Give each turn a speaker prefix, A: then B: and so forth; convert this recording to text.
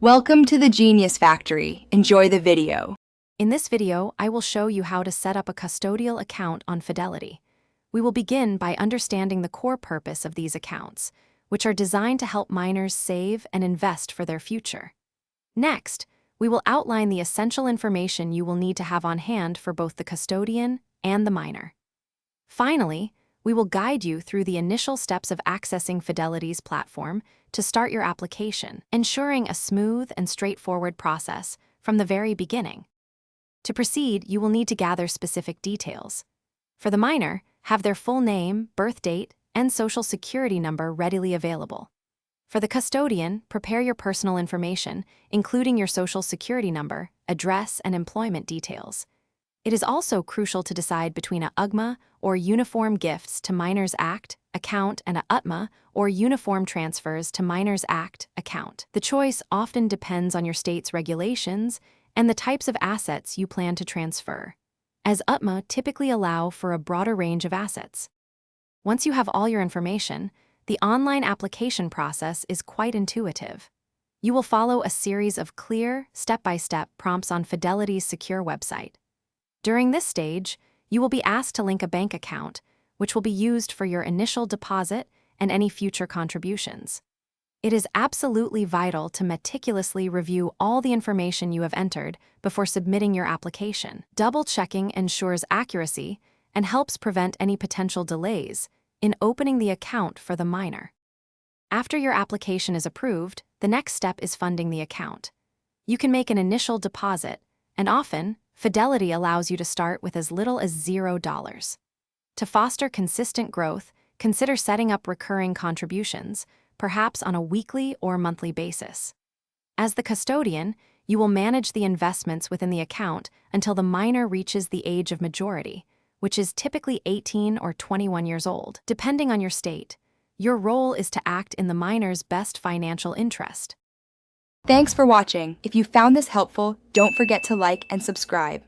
A: Welcome to the Genius Factory. Enjoy the video.
B: In this video, I will show you how to set up a custodial account on Fidelity. We will begin by understanding the core purpose of these accounts, which are designed to help miners save and invest for their future. Next, we will outline the essential information you will need to have on hand for both the custodian and the miner. Finally, we will guide you through the initial steps of accessing Fidelity's platform to start your application, ensuring a smooth and straightforward process from the very beginning. To proceed, you will need to gather specific details. For the miner, have their full name, birth date, and social security number readily available. For the custodian, prepare your personal information, including your social security number, address, and employment details. It is also crucial to decide between a UGMA or Uniform Gifts to Miners Act account and a UTMA or Uniform Transfers to Miners Act account. The choice often depends on your state's regulations and the types of assets you plan to transfer, as UTMA typically allow for a broader range of assets. Once you have all your information, the online application process is quite intuitive. You will follow a series of clear, step-by-step prompts on Fidelity's secure website. During this stage, you will be asked to link a bank account, which will be used for your initial deposit and any future contributions. It is absolutely vital to meticulously review all the information you have entered before submitting your application. Double-checking ensures accuracy and helps prevent any potential delays in opening the account for the miner. After your application is approved, the next step is funding the account. You can make an initial deposit, and often, Fidelity allows you to start with as little as $0. To foster consistent growth, consider setting up recurring contributions, perhaps on a weekly or monthly basis. As the custodian, you will manage the investments within the account until the miner reaches the age of majority, which is typically 18 or 21 years old. Depending on your state, your role is to act in the miner's best financial interest.
A: Thanks for watching. If you found this helpful, don't forget to like and subscribe.